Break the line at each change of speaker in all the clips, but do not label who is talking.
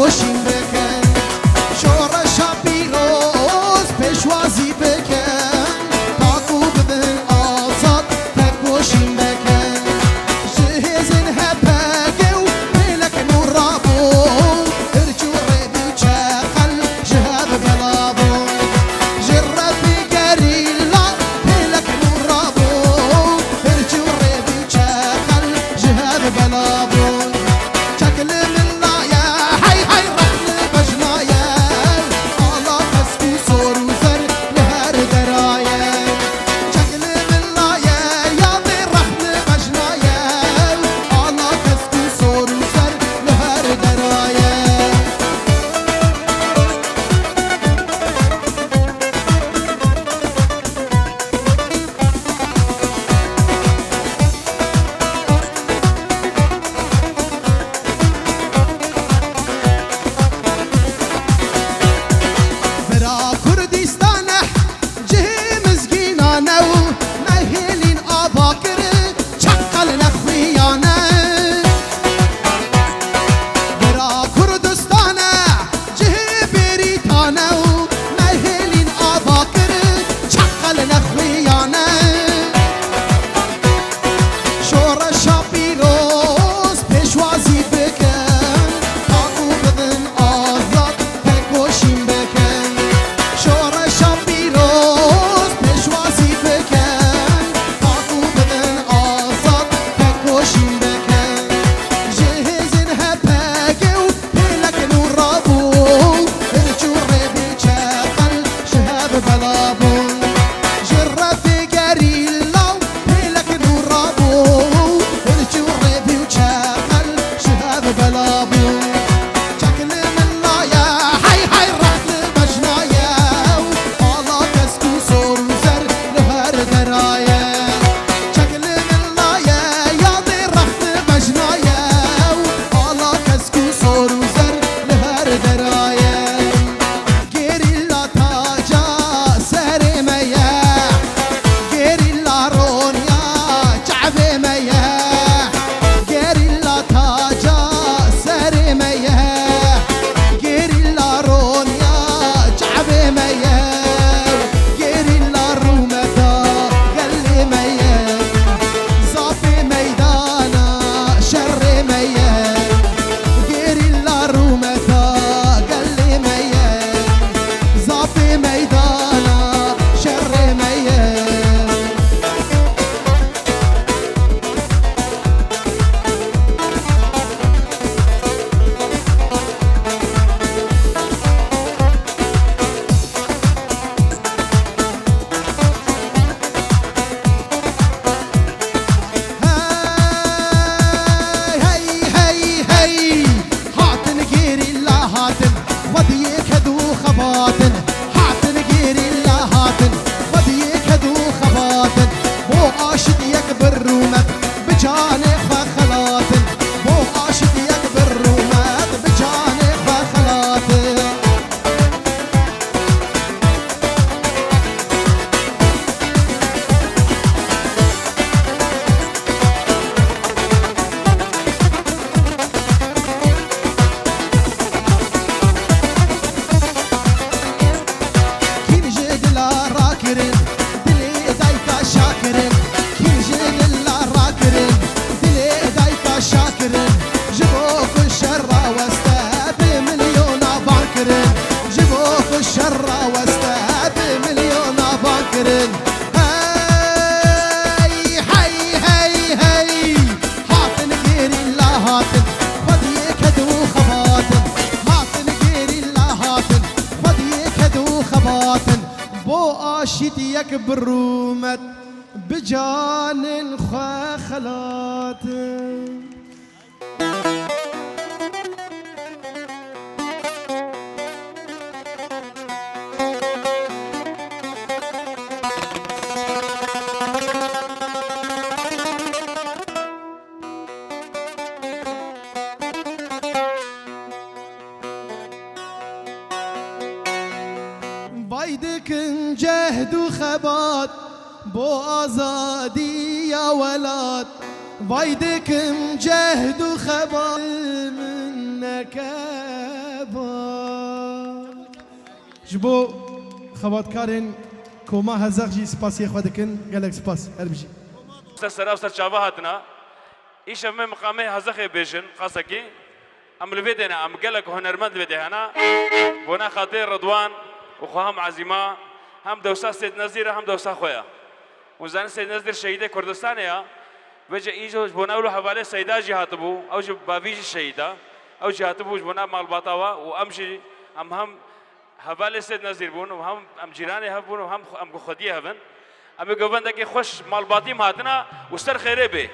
کوشیم بکن شورشا پیروز پشوازی بکن تاکو ببن آزاد تکوشیم بکن جهزن هپاگو بلک نورابو ارجو ریبی چاقل جهاب بلابو جربی گریلا بلک نورابو ارجو ریبی چاقل جهاب بلابو شكل من لايا هاي هاي رحل بجنايا الله مسكو صور وزر لهر درايا شكل من لايا يا ضي رحل بجنايا الله مسكو صور وزر لهر درايا برا كردستانه جهي مزقينانه مهيلين آباكر چقل نخويانه برا كردستانه جهي بريتانه مهيلين آباكر چقل نخويانه شورشا پیروز پشوازی بکن تاکو بدن آزاد تکوشیم بکن شورشا پیروز پشوازی بکن تاکو بدن آزاد تکوشیم بکن جهزن هپاگو بلک نورابو ارجو ریبی چاقل شهاب بلابو جربی گریلا بلك نورابو ارجو ريبي وشاقل شهاب بلابو شكل من لايا هاي هاي رحل بجنايا الله كسكو صور وزر لهر درايا شكل من لايا يا ضي رحل بجنايا الله كسكو صور وزر لهر درايا جيريلا تاجا سري ميا جيريلا رونيا شعبي ميا جيريلا تاجا سري ميا جيريلا رونيا شعبي ميا جيريلا رومتا قلي ميا صافي ميدانا شري ميا جيريلا رومتا قلي ميا صافي ميدانا شري ميا هاي هاي هاي هاتن غيري لا هاتن وديك هدو خباتن هاتن غيري لا هاتن وديك هدو خباتن مو عاشد يكبر رومت بجاني خلاتن مو عاشد يكبر رومت بجاني خلاتن كين جد لا راكرن دلي دايكا شاكرن كين جد لا راكرن دلي دايكا شاكرن جبوك الشر واستهد مليون بانكرن جبوك الشر واستهد مليون بانكرن هاي هاي هاي هاي هاتن غيري لا هاتن وديك هدو خباتن هاتن غيري لا هاتن وديك هدو خباتن بو آشد يكبر رومت بجان خلاتن بايدكن جهد وخبات بو آزادي يا ولاد بايدكن جهد وخبات منك جبو خوات كارين كوما هزاق جي سباسي خدكن قالك سباس هربجي
سر أوسر شابه هاتنا إيش أمم مقامي هزاق بيجن قاسكي أم لبيدنا أم قالك هنرمند لبيده أنا بنا خاطر رضوان وخوهم عزيمة هم دوسا سيد نزير هم دوسا خويا وزان سيد نزير شهيد كردستان يا وجه إيجو بنا له حوالي سيدا جهاتبو أو جو بافيج شهيدا أو جهاتبو بنا مال باتوا وأمشي هم حوالي سيد نزير بون وهم أم جيراني هبون وهم أم خديه هبن أم يقولون دك خوش مال باتي ماتنا وستر خيره به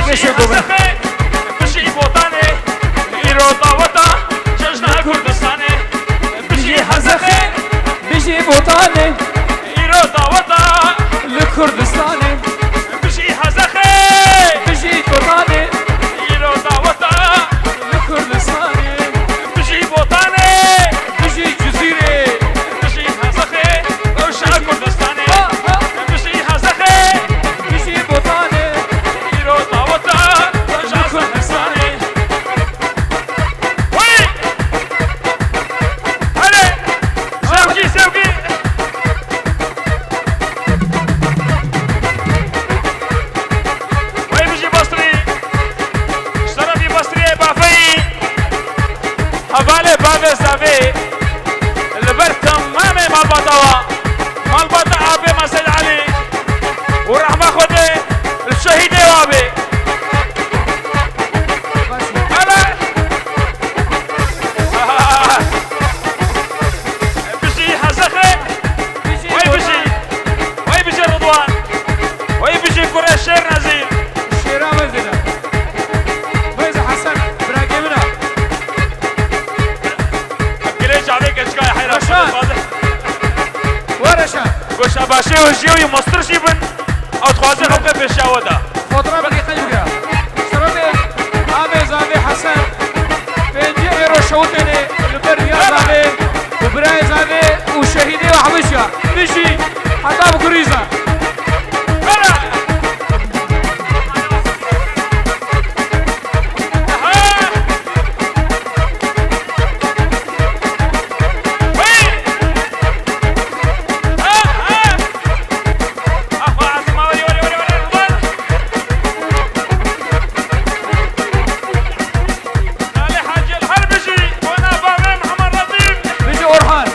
بشي
حزخي بشي بوطاني إيرو طاوطة ججنا كردستاني بشي حزخي
بيجي بوطاني
إيرو طاوطة
لكردستاني
بشي حزخي
بيجي بوطاني
إيرو طاوطة
لكردستاني
بشي بوطاني
بيجي جزيرة
بشي حزخي وشعب كردستاني بشي حزخي
بيجي بوطاني
إيرو طاوطة ججنا كردستاني وي هلا سوقي سوقي وي بيجي بصري اشترى بصري بافي حوالي بابي زافي البرتم مامي مال بطاوة مال بطا ابي مسجد علي ورحمة خدي الشهيد وابي هلا بيجي حزخي وي بيجي رضوان وي بيجي قريش شير نزيل
الشيرة مزنة ويز حسن براقمنا
كليش عليك اشكال حيرة
رشاد. ورشا
وش اباشي وجيوي مصر شيبن او تخوازي خبقي في الشاودة
فطرة بقي قلبها شرطي آبي زابي حسن بيجي إيرو شوطني البريا زابي وبراي زابي وشهيدي وحبشة بيجي حتى بكريزة
هلا
بيجي أورهان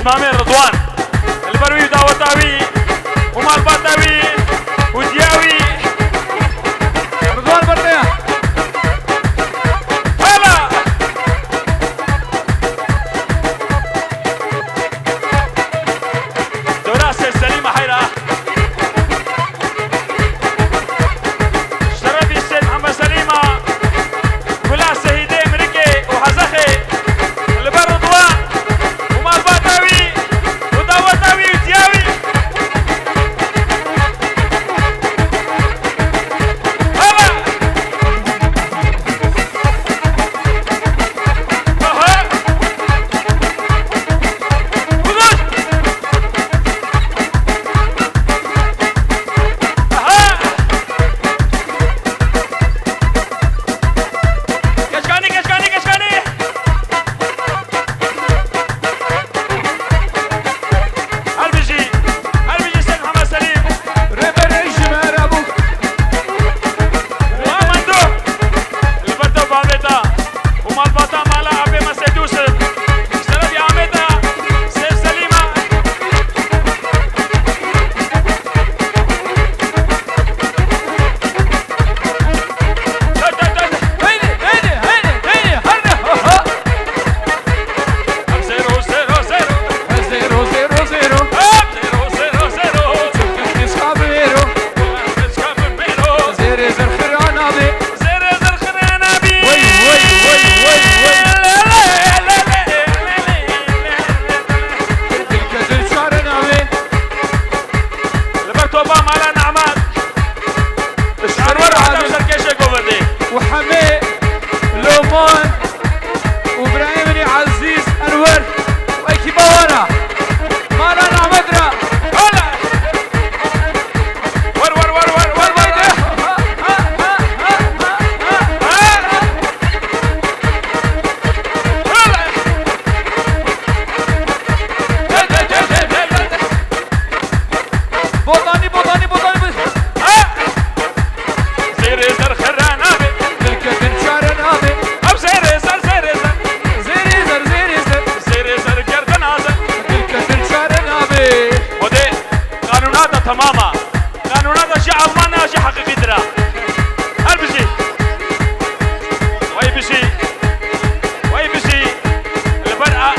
مسمامين رضوان البروي وداوتاوي ومال باتاوي ودياوي
رضوان برنيا
هلا دراسة سليمة حيرة شرفي السيد محمد سليمة كلها سيدي امريكي وحزخي البر رضوان ومال باتاوي وداوتاوي ودياوي هلا اها وغد اها كشكاني كشكاني كشكاني البيجي سيد محمد سليم
ريبر الجمال ابوك
وامندو البرده وبابيتا ومال باتا مالا ابي ما سيدوسف اشترى في عميتا سيد سليمة
هيني هيني هيني هيني هرنا
زيرو زيرو زيرو
زيرو زيرو زيرو
زيرو زيرو زيرو
نسخاب بيرو
اسكاب بيرو
زيري زرخر عنابي
زيرو زرخنا بي
وي وي وي وي وي تلك زل شعر نابي
البرتو با مالا نعمات الشعور هذا سركيشة قوبردي
وحمي لومان وابراهيم عزيز انور وايكي باوانا مالا نعمدنا
هلا ور ور ور ور ور ور
بوطاني بوطاني بوطاني
زيري زر خرانابي
تلك زل شعر نابي
أو زيري زر زيري زر
زيري زر زيري زر
زيري زر قردن هذا
تلك زل شعر نابي
ودي قانونات تماما قانونات شيء عظمانة شيء حقيقي درا البشي وي بشي البرقة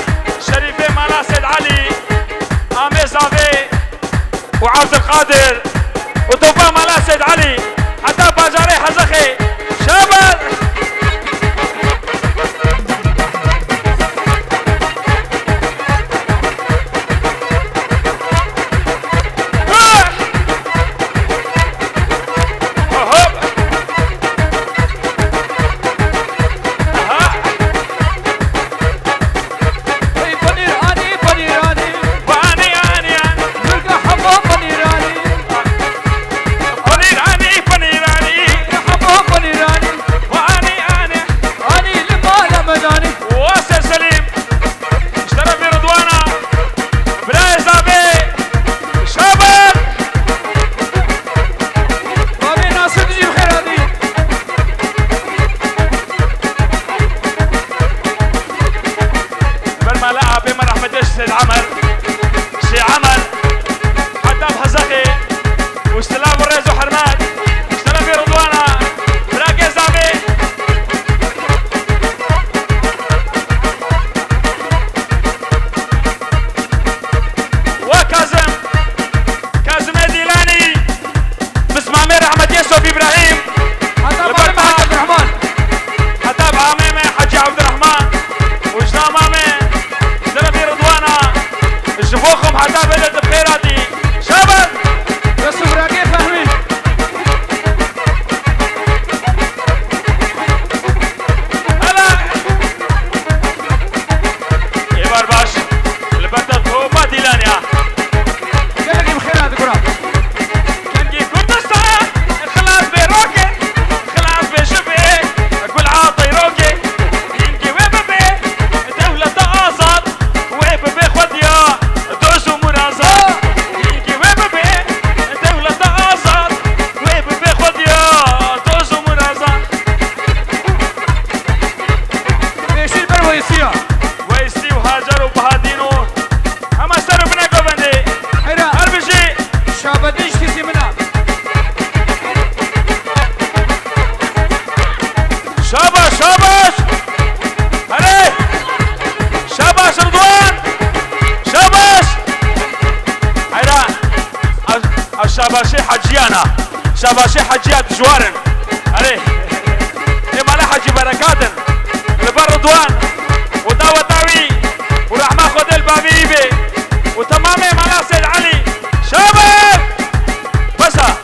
شريفي مالا سيد علي آمي زافي وعبد القادر وتوفى مالا سيد علي حتى باجاري حزخي شابر
اي بنير اني بنير اني
واني اني
نلقى حمام بنير اني
بنير اني
حمام بنير اني
واني اني
اني لما لمداني
واسر سليم اشترى في رضوانا بلاي زابي شابر
بابي ناصر تجيب خير هذه
ما لقى بما رحمة سيد عمر شي عمل حتى بحزخي واستلام الرئيس وحرمات اشترى في رضوانا بلاقي زابي كازم ديلاني مسمامي رحمة يوسف ابراهيم
هذا
البرد
بابي عبد الرحمن
حتى بعمامي حجي عبد الرحمن وجنا مامي اشترى في رضوانا شوفوكم حتى بدت بخيراتي شابر
يوسف راقي فهمي
هلا يبار باش البرد توبا ديلانيا
قال لك بخير هذه قراب
كنجي كردستان خلاص بيروكي خلاص بشبه كل عاطي روكي كنجي ويببي دولة آزاد ويببي خديا دوسو منازات شاباشي حجيانا شاباشي حجيات جوارن عليه مالا حجي بركاتن لبر رضوان وداوة داوي ورحمة خد البابي بي وتمامي مالا سيد علي شابك بسا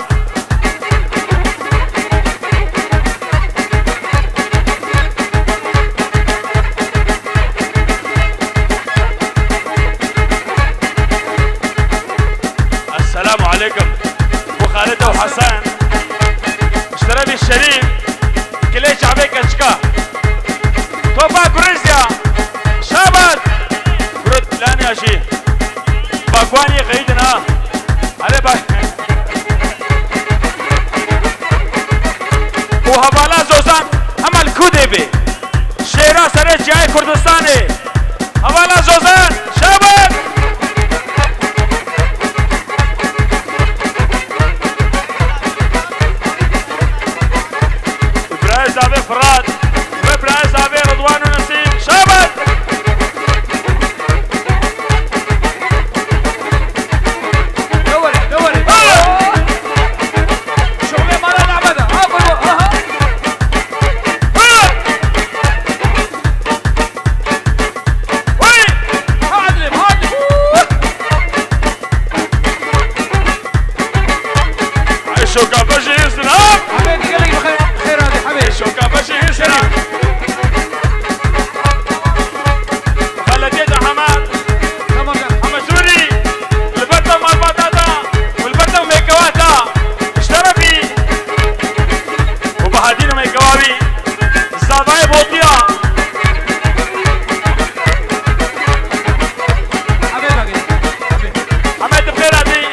السلام عليكم ابو خالد وحسن اشترى الشريف كليش عبيك اشكا توبا غريزيا شابت برد لان يا شي باكواني غيدنا علي باك وهبالا زوزان اما الكودي بي شيرا سري جاي كردستاني هبالا زوزان شابت زابي فراد وابراهيم زابي رضوان ونسيم شابت
دوري شغلي مالا نعبدها
شوكا بشي يسرا
حبيبي قال لك خير هذه حبيبي
شوكا بشي يسرا خلديد حماد حمشوري البردة مال بطاطا والبردة ميكواتا اشترفي وبهادين ميكوابي الزاباي بوطيا حماد بخير هذه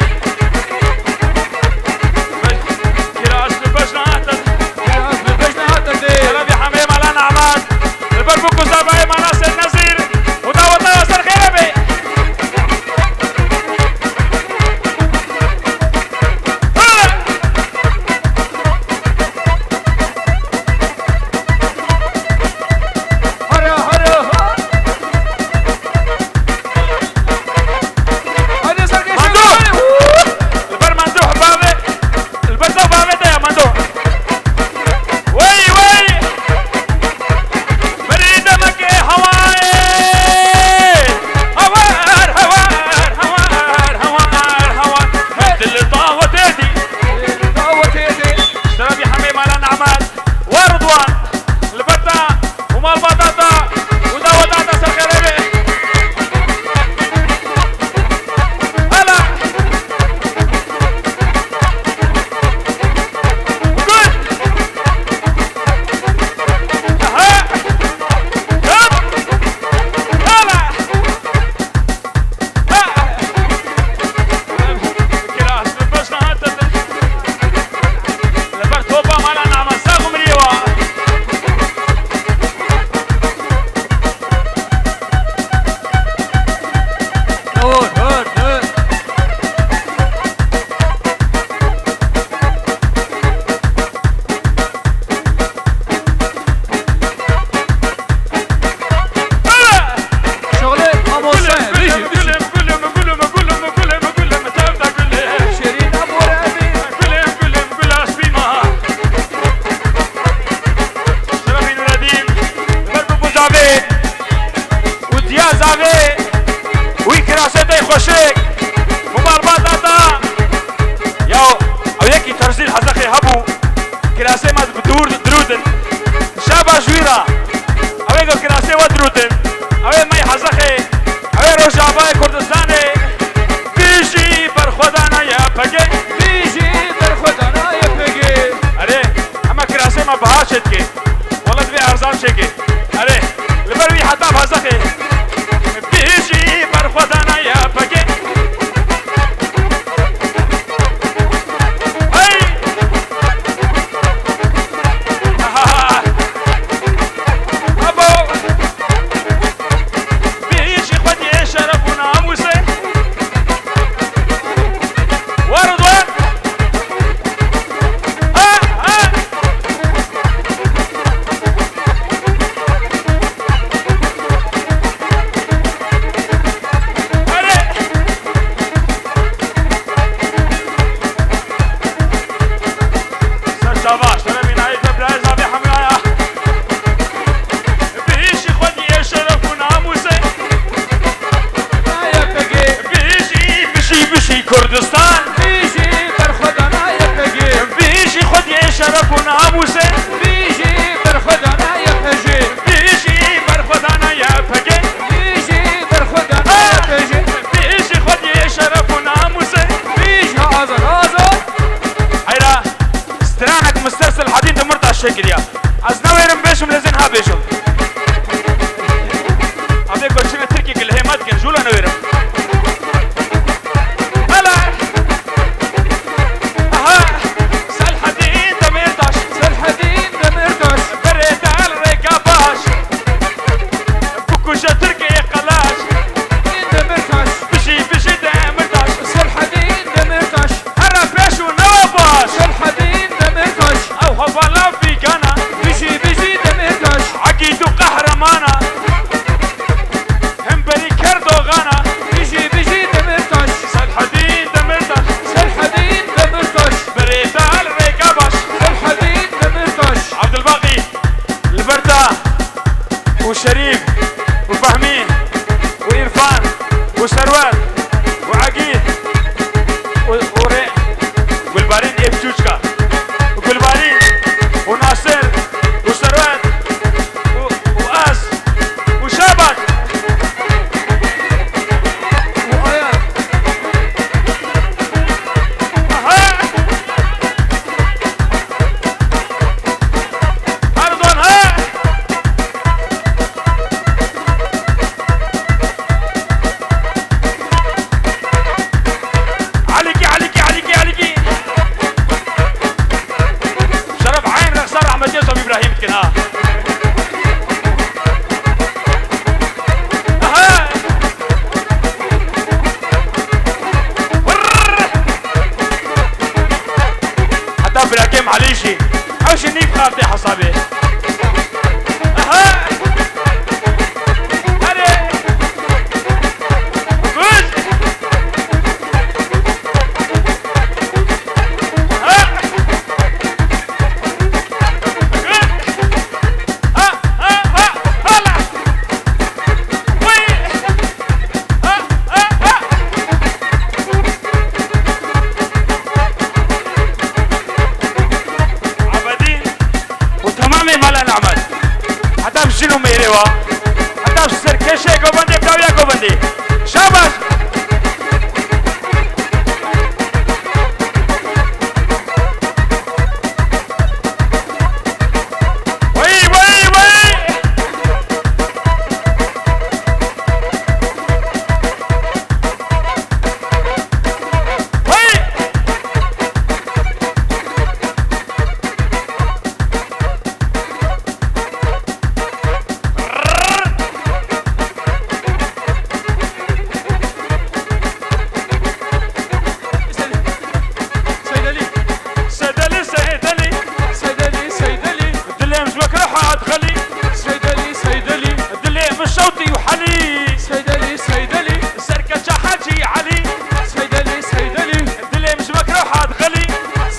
عليشي حوش النيب خالتي حصابي اها هري قول شنو ميريوا حتى في السركشة كوبندي بكاويا كوبندي شاباش وي وي وي وي صوتي وحلي
سيدلي سيدلي
سركة حاجي علي
سيدلي سيدلي
الدلي مش مكروحة تغلي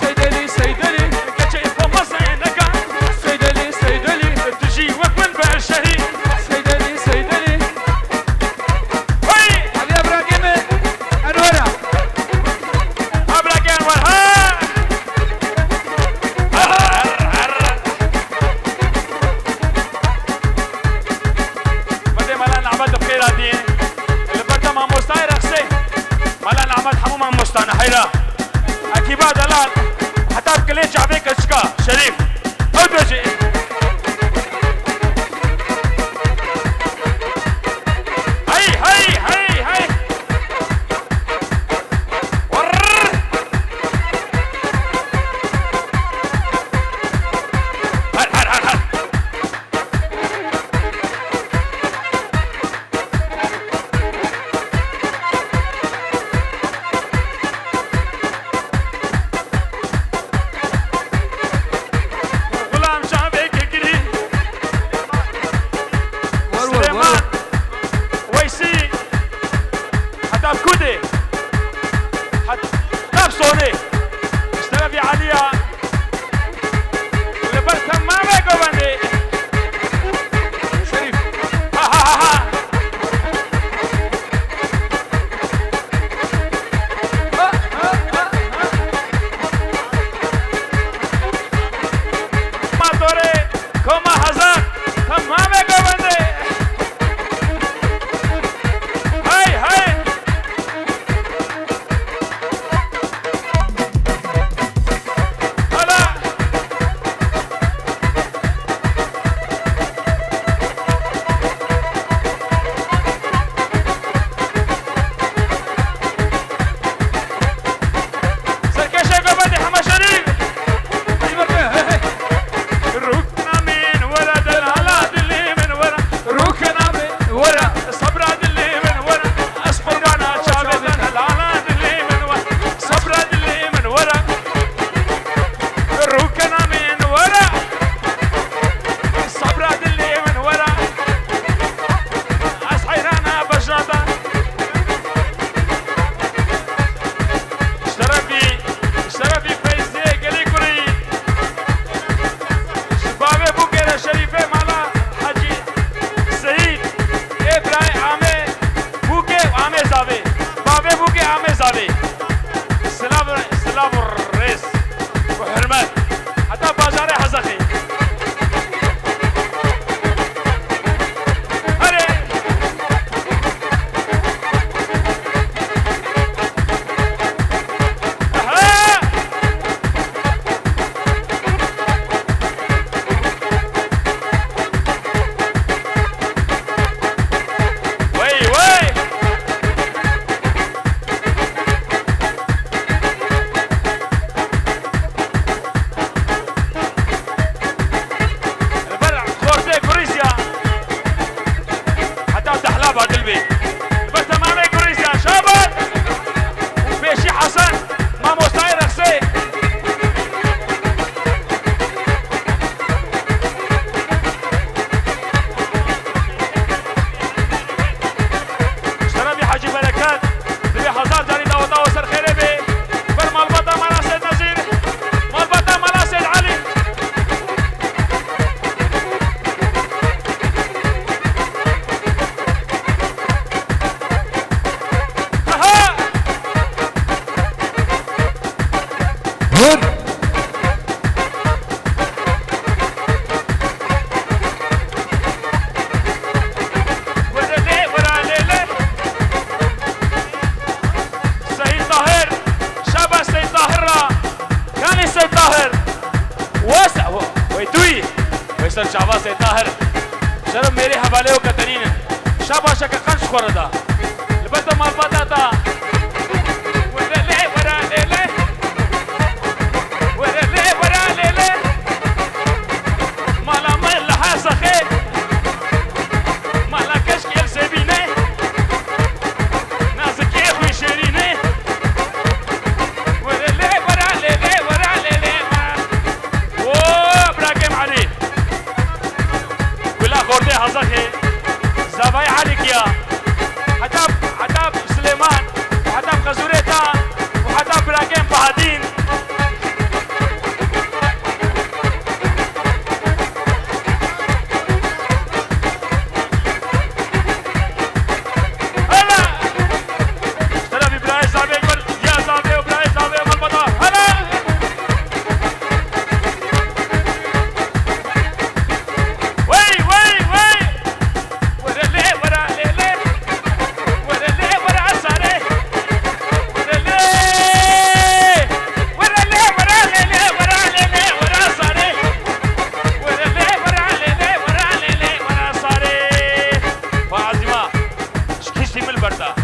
سيدلي سيدلي
كتشي فمص عينك
سيدلي سيدلي
تجي وكل بعشري
سيدلي سيدلي
وي
هذه ابراهيم انورا
ابراك انور بدي ملان عبد بخير هادي اللي بدها مع مستعير اخسي ملان عبد حمومة مستعنا حيرا اكيبا دلال حتى بكليتش عبيك اشكا شريف ادوجي هاي هاي هاي هاي هر هر هر هر غلام شعبك برتا